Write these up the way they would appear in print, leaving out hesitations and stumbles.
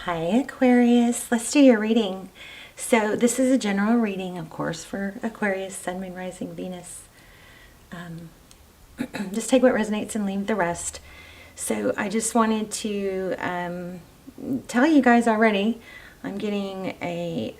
Hi Aquarius, let's do your reading. So this is a general reading, of course, for Aquarius, Sun, Moon, Rising, Venus. Just take what resonates and leave the rest. So I just wanted to tell you guys already, I'm getting a,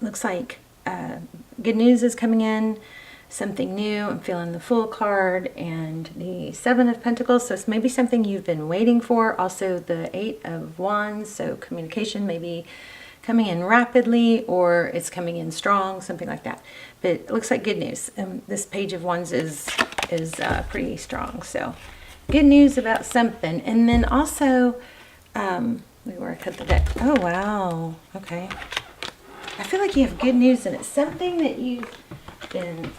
looks like good news is coming in, something new. I'm feeling the Fool card and the Seven of Pentacles, so it's maybe something you've been waiting for. Also the Eight of Wands, so communication may be coming in rapidly or it's coming in strong, something like that. But it looks like good news. This Page of Wands is pretty strong, so good news about something. And then also, where I cut the deck. Oh wow, okay. I feel like you have good news and it's something that you've been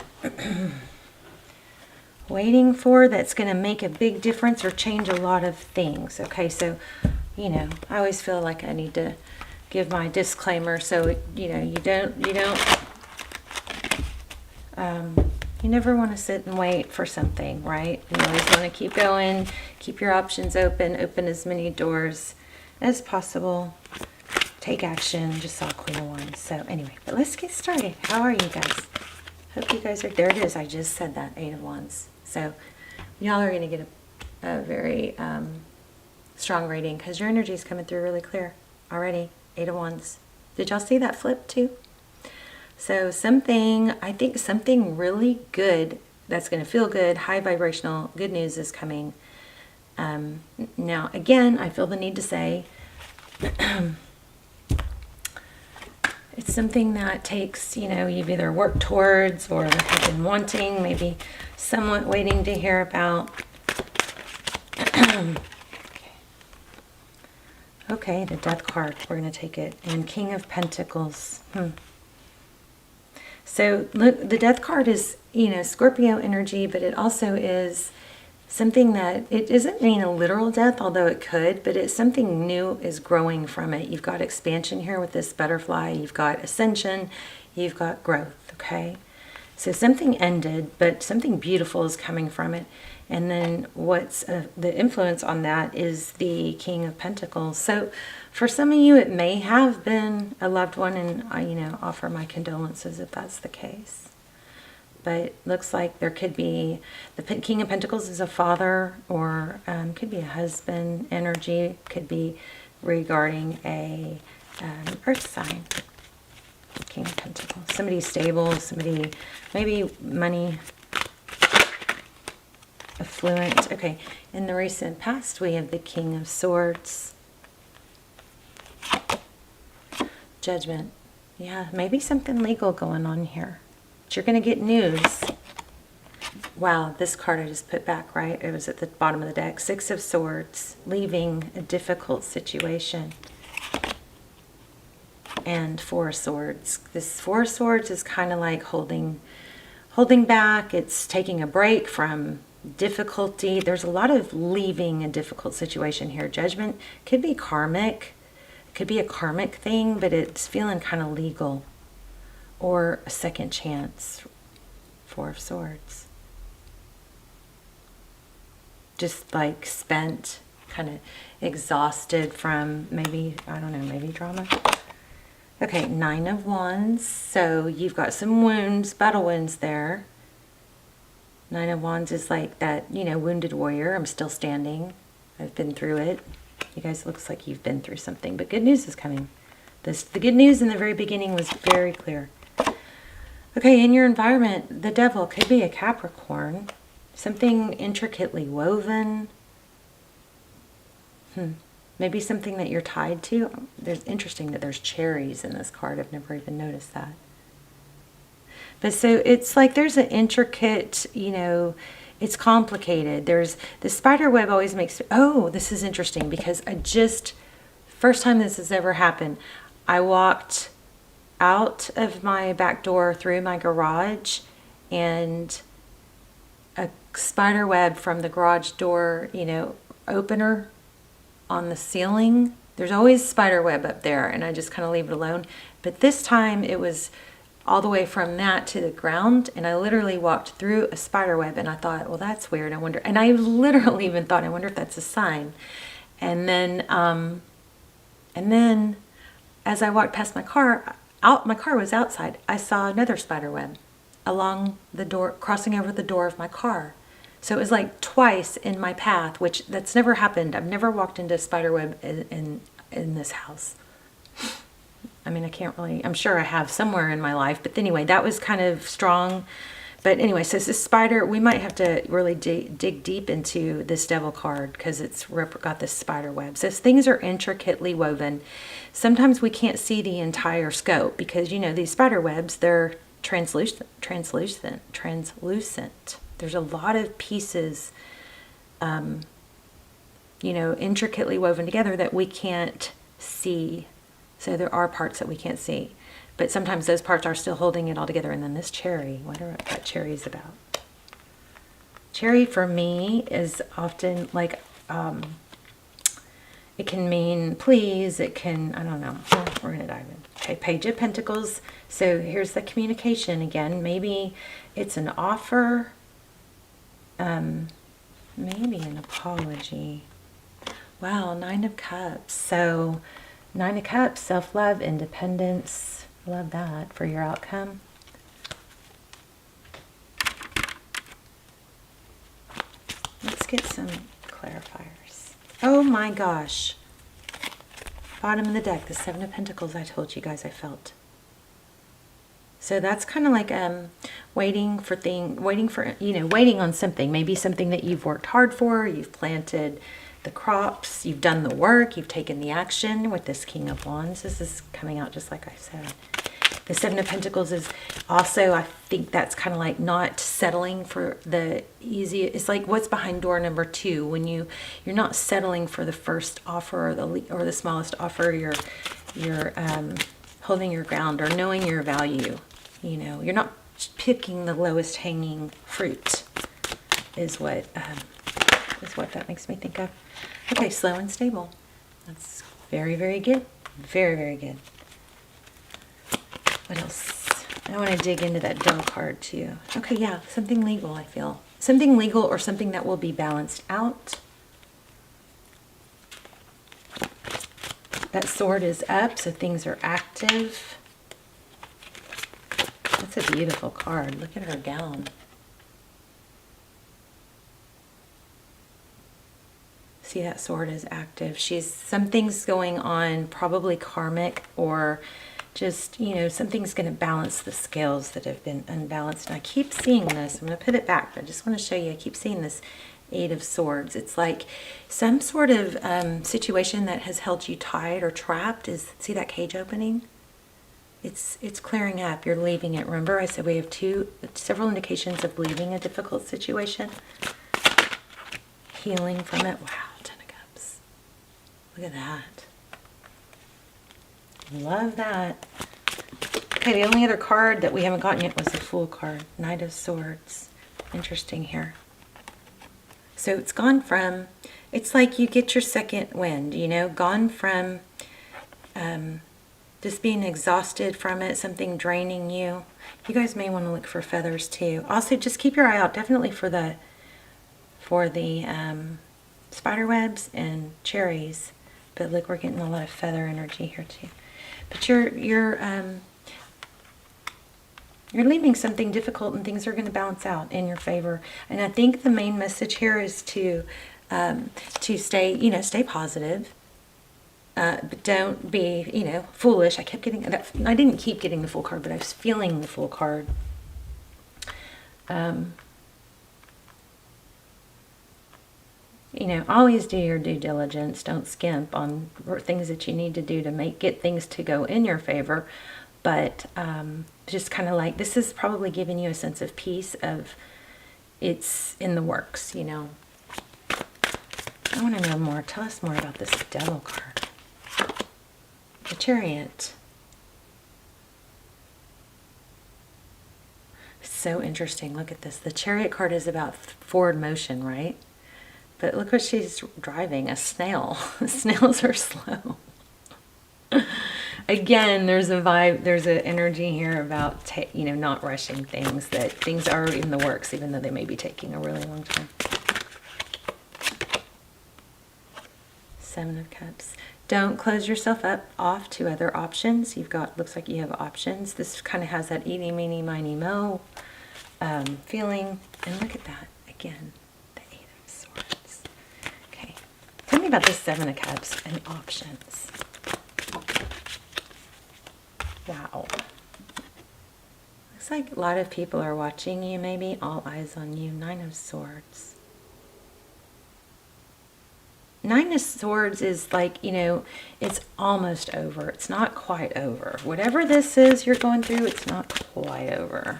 waiting for that's going to make a big difference or change a lot of things. Okay, so you know, I always feel like I need to give my disclaimer, so you know, you never want to sit and wait for something, right? You always want to keep going, keep your options open as many doors as possible. Take action. Just saw Queen of Wands. So anyway, but let's get started. How are you guys? Hope you guys are, there it is. I just said that, Eight of Wands. So y'all are going to get a very strong reading because your energy is coming through really clear already. Eight of Wands. Did y'all see that flip too? So something, I think something really good that's going to feel good, high vibrational, good news is coming. Now, again, I feel the need to say it's something that takes, you know, you've either worked towards or have been wanting, maybe somewhat waiting to hear about. Okay, the Death card, we're going to take it. And King of Pentacles. So look, the Death card is, you know, Scorpio energy, but it also is something that, it doesn't mean a literal death, although it could, but it's something new is growing from it. You've got expansion here with this butterfly, you've got ascension, you've got growth, okay? So something ended, but something beautiful is coming from it. And then what's the influence on that is the King of Pentacles. So for some of you, it may have been a loved one, and I, you know, offer my condolences if that's the case. But looks like there could be, the King of Pentacles is a father, or could be a husband energy, could be regarding a earth sign. King of Pentacles. Somebody stable, somebody, maybe money, affluent. Okay, in the recent past, we have the King of Swords. Judgment. Yeah, maybe something legal going on here. But you're going to get news. Wow, this card I just put back, right? It was at the bottom of the deck. Six of Swords, leaving a difficult situation. And Four of Swords. This Four of Swords is kind of like holding back. It's taking a break from difficulty. There's a lot of leaving a difficult situation here. Judgment could be karmic. It could be a karmic thing, but it's feeling kind of legal. Or a second chance. Four of Swords. Just like spent, kind of exhausted from maybe, I don't know, maybe drama. Okay, Nine of Wands. So you've got some wounds, battle wounds there. Nine of Wands is like that, you know, wounded warrior. I'm still standing. I've been through it. You guys, looks like you've been through something, but good news is coming. The good news in the very beginning was very clear. Okay, in your environment, the Devil could be a Capricorn. Something intricately woven. Maybe something that you're tied to. There's interesting that there's cherries in this card. I've never even noticed that. But so it's like there's an intricate, you know, it's complicated. There's the spider web always makes, oh, this is interesting because first time this has ever happened, I walked out of my back door through my garage and a spider web from the garage door, you know, opener on the ceiling. There's always spider web up there and I just kind of leave it alone. But this time it was all the way from that to the ground, and I literally walked through a spider web and I thought, well, that's weird. I wonder, and I literally even thought, I wonder if that's a sign. And then And then as I walked past my car was outside, I saw another spider web along the door, crossing over the door of my car. So it was like twice in my path, which that's never happened. I've never walked into a spider web in this house. I mean, I'm sure I have somewhere in my life, but anyway, that was kind of strong. But anyway, so this spider, we might have to really dig deep into this devil card because it's got this spider web. So things are intricately woven. Sometimes we can't see the entire scope because, you know, these spider webs, they're translucent. There's a lot of pieces, you know, intricately woven together that we can't see. So there are parts that we can't see. But sometimes those parts are still holding it all together. And then this cherry, wonder what that cherry is about. Cherry for me is often like, it can mean please, it can, I don't know. Well, we're going to dive in. Okay, Page of Pentacles. So here's the communication again. Maybe it's an offer, maybe an apology. Wow, Nine of Cups. So Nine of Cups, self-love, independence. Love that for your outcome. Let's get some clarifiers. Oh my gosh. Bottom of the deck, the Seven of Pentacles I told you guys I felt. So that's kind of like waiting on something. Maybe something that you've worked hard for, you've planted the crops, you've done the work, you've taken the action with this King of Wands. This is coming out just like I said. The Seven of Pentacles is also, I think that's kind of like not settling for the easy. It's like what's behind door number 2 when you're not settling for the first offer or the smallest offer. You're holding your ground or knowing your value. You know, you're not picking the lowest hanging fruit. Is what that makes me think of. Okay, slow and stable. That's very, very good. Very, very good. What else? I want to dig into that devil card too. Okay, yeah, something legal, I feel. Something legal or something that will be balanced out. That sword is up, so things are active. That's a beautiful card. Look at her gown. See, that sword is active. Something's going on, probably karmic, or just, you know, something's going to balance the scales that have been unbalanced. And I keep seeing this. I'm going to put it back, but I just want to show you. I keep seeing this Eight of Swords. It's like some sort of situation that has held you tied or trapped. See that cage opening? It's clearing up. You're leaving it. Remember, I said we have several indications of leaving a difficult situation. Healing from it. Wow, Ten of Cups. Look at that. Love that. Okay, the only other card that we haven't gotten yet was the Fool card. Knight of Swords. Interesting here. So it's gone from, it's like you get your second wind, you know, gone from just being exhausted from it, something draining you. You guys may want to look for feathers too. Also, just keep your eye out definitely for the spider webs and cherries. But look, we're getting a lot of feather energy here too. But you're leaving something difficult, and things are going to balance out in your favor. And I think the main message here is to stay positive. But don't be, foolish. I kept getting that. I didn't keep getting the Fool card, but I was feeling the Fool card. Always do your due diligence. Don't skimp on things that you need to do to get things to go in your favor. But just kind of like, this is probably giving you a sense of peace of it's in the works, I want to know more. Tell us more about this Devil card. The Chariot. So interesting. Look at this. The Chariot card is about forward motion, right? But look what she's driving, a snail. Snails are slow. Again, there's a vibe, there's an energy here about, not rushing things, that things are in the works, even though they may be taking a really long time. Seven of Cups. Don't close yourself off to other options. You've got, looks like you have options. This kind of has that eeny, meeny, miny, mo feeling. And look at that again, the Eight of Swords. Okay, tell me about this Seven of Cups and options. Wow. Looks like a lot of people are watching you, maybe all eyes on you. Nine of Swords. Nine of Swords is like, you know, it's almost over. It's not quite over. Whatever this is you're going through, it's not quite over.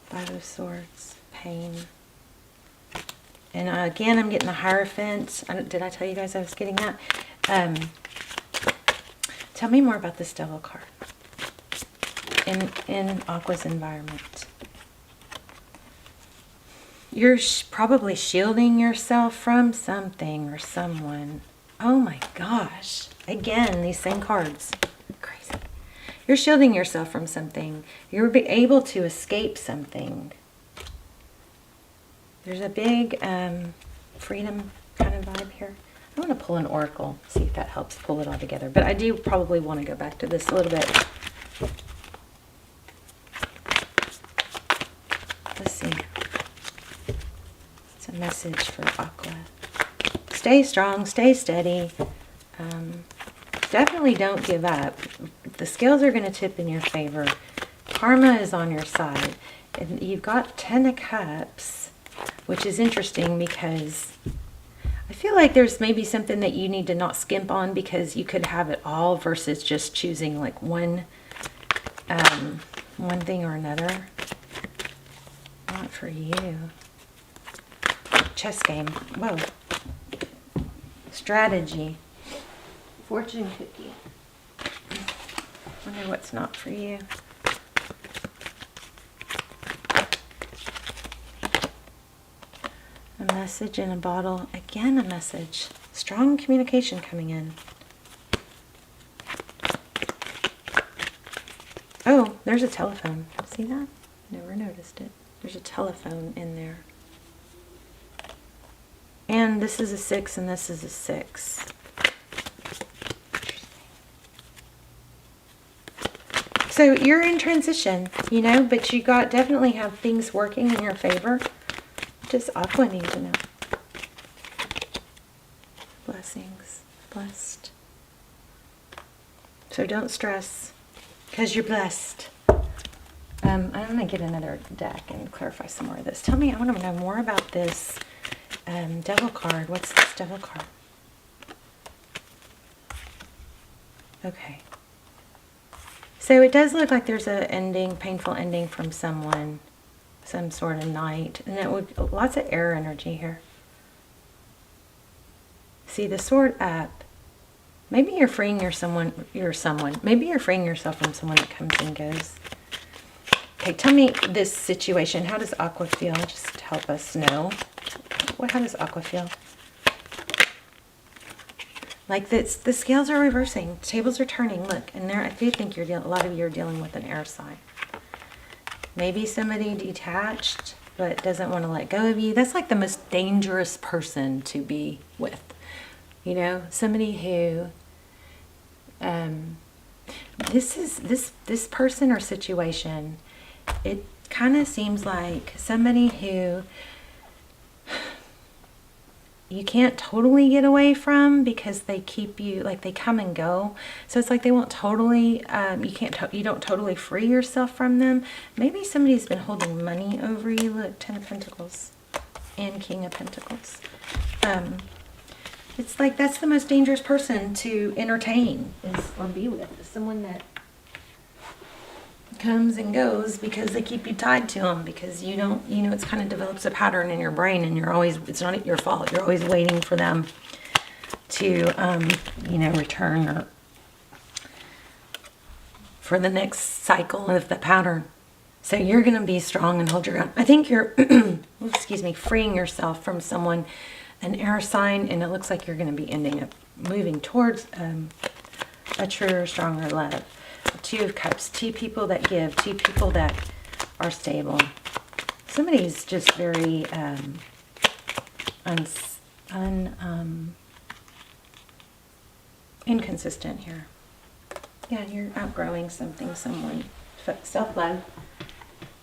Five of Swords, pain. And again, I'm getting the Hierophant. Did I tell you guys I was getting that? Tell me more about this Devil card in Aqua's environment. You're probably shielding yourself from something or someone. Oh my gosh. Again, these same cards. Crazy. You're shielding yourself from something. You're able to escape something. There's a big freedom kind of vibe here. I want to pull an oracle, see if that helps pull it all together. But I do probably want to go back to this a little bit. Let's see. It's a message for Aqua. Stay strong, stay steady. Definitely don't give up. The scales are going to tip in your favor. Karma is on your side. And you've got 10 of Cups, which is interesting because I feel like there's maybe something that you need to not skimp on because you could have it all versus just choosing like one thing or another. Not for you. Chess game. Whoa. Strategy. Fortune cookie. Wonder what's not for you. A message in a bottle. Again, a message. Strong communication coming in. Oh, there's a telephone. See that? Never noticed it. There's a telephone in there. And this is a 6 and this is a 6. So you're in transition, you know, but you definitely have things working in your favor. Does Aqua need to know? Blessings. Blessed. So don't stress, because you're blessed. I'm going to get another deck and clarify some more of this. Tell me, I want to know more about this Devil card. What's this Devil card? Okay. So it does look like there's a ending, painful ending from someone. Some sort of night. And it would, lots of air energy here. See the Sword up. Maybe you're freeing maybe you're freeing yourself from someone that comes and goes. Okay, tell me this situation. How does Aqua feel? Just help us know. How does Aqua feel? Like this, the scales are reversing. Tables are turning. Look, and there I do think a lot of you are dealing with an air sign. Maybe somebody detached but doesn't want to let go of you. That's like the most dangerous person to be with. You know, somebody who this person or situation, it kind of seems like somebody who you can't totally get away from because they keep you, like they come and go. So it's like they won't totally, you don't totally free yourself from them. Maybe somebody's been holding money over you. Look, 10 of Pentacles and King of Pentacles. It's like that's the most dangerous person to entertain or be with. Is someone that comes and goes because they keep you tied to them, because you don't, it's kind of develops a pattern in your brain, and it's not your fault. You're always waiting for them to, return or for the next cycle of the pattern. So you're going to be strong and hold your ground. I think you're, freeing yourself from someone, an air sign, and it looks like you're going to be ending up moving towards a truer, stronger love. 2 of Cups, 2 people that give, 2 people that are stable. Somebody's just very inconsistent here. Yeah, you're outgrowing something, someone. Self-love.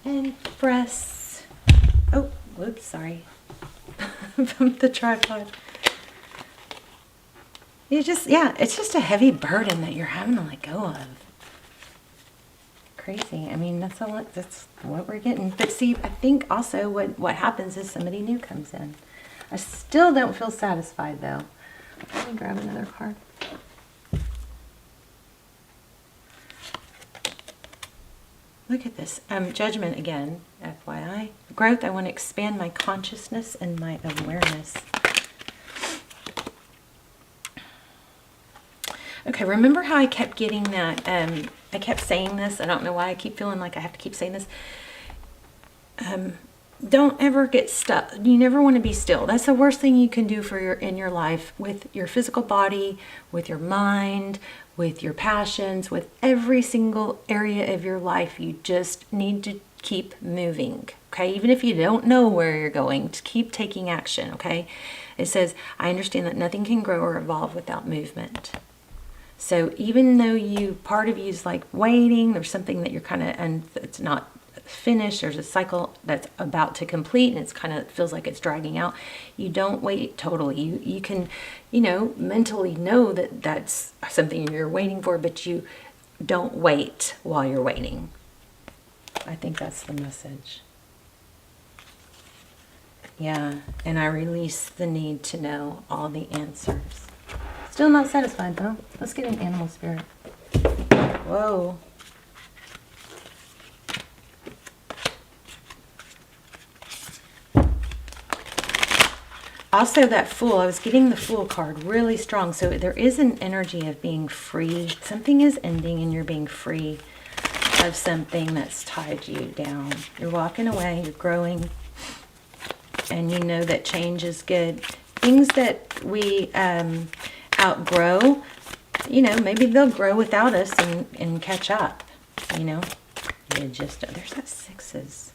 And breasts. Oh, whoops, sorry. From the tripod. You just, yeah, it's just a heavy burden that you're having to let go of. Crazy. I mean, that's what we're getting. But see, I think also what happens is somebody new comes in. I still don't feel satisfied though. Let me grab another card. Look at this. Judgment again, FYI. Growth, I want to expand my consciousness and my awareness. Okay, remember how I kept getting that, I kept saying this, I don't know why I keep feeling like I have to keep saying this. Don't ever get stuck. You never want to be still. That's the worst thing you can do in your life, with your physical body, with your mind, with your passions, with every single area of your life. You just need to keep moving, okay? Even if you don't know where you're going, to keep taking action, okay? It says, I understand that nothing can grow or evolve without movement. So even though part of you is like waiting, there's something that you're kind of, and it's not finished, there's a cycle that's about to complete and it's kind of feels like it's dragging out. You don't wait totally. You can, mentally know that that's something you're waiting for, but you don't wait while you're waiting. I think that's the message. Yeah, and I release the need to know all the answers. Still not satisfied though. Let's get an animal spirit. Whoa. Also that Fool, I was getting the Fool card really strong. So there is an energy of being free. Something is ending and you're being free of something that's tied you down. You're walking away, you're growing, and you know that change is good. Things that we outgrow, maybe they'll grow without us and catch up, You just, there's that sixes.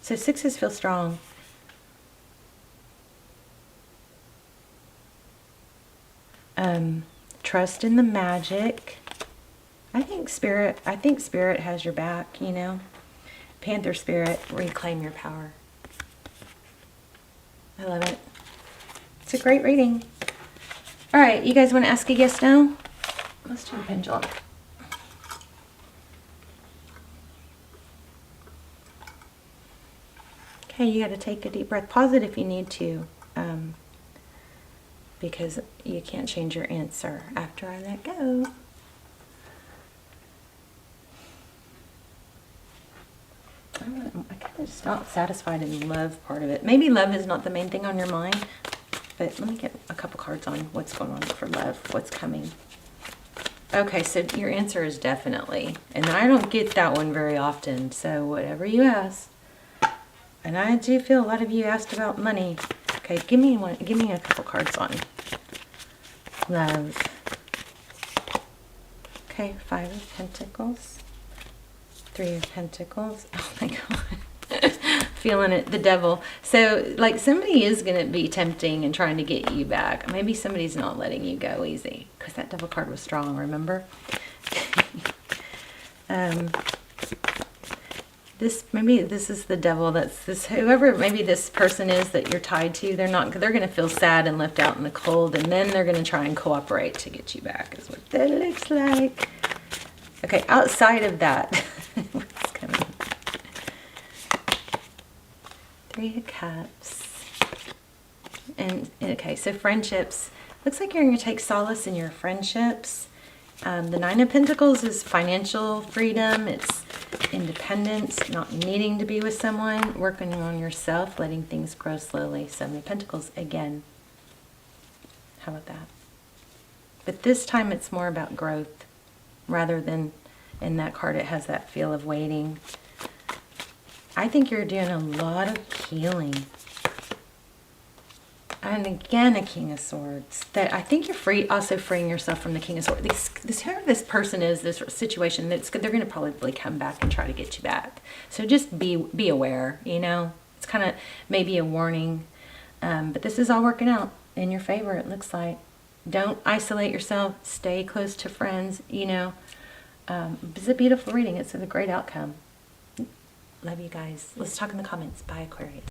So sixes feel strong. Trust in the magic. I think spirit has your back, Panther spirit, reclaim your power. I love it. It's a great reading. All right, you guys want to ask a yes now? Let's do a pendulum. Okay, you got to take a deep breath. Pause it if you need to, because you can't change your answer after I let go. I'm kind of just not satisfied in love part of it. Maybe love is not the main thing on your mind, but let me get a couple cards on what's going on for love, what's coming. Okay, so your answer is definitely, and I don't get that one very often, so whatever you ask. And I do feel a lot of you asked about money. Okay, give me a couple cards on love. Okay, 5 of Pentacles, 3 of Pentacles. Oh my God. Feeling it, the devil. So like somebody is going to be tempting and trying to get you back. Maybe somebody's not letting you go easy, because that devil card was strong, remember? Maybe this is the devil. Whoever maybe this person is that you're tied to, they're going to feel sad and left out in the cold, and then they're going to try and cooperate to get you back, is what that looks like. Okay, outside of that, what's coming? 3 of Cups. And okay, so friendships. Looks like you're going to take solace in your friendships. The 9 of Pentacles is financial freedom. It's independence, not needing to be with someone, working on yourself, letting things grow slowly. 7 of Pentacles again. How about that? But this time it's more about growth rather than in that card it has that feel of waiting. I think you're doing a lot of healing. And again, a King of Swords. That I think you're also freeing yourself from the King of Swords. Whoever this person is, this situation, they're going to probably come back and try to get you back. So just be aware, It's kind of maybe a warning. But this is all working out in your favor, it looks like. Don't isolate yourself. Stay close to friends, you know. It's a beautiful reading. It's a great outcome. Love you guys. Let's talk in the comments. Bye, Aquarius.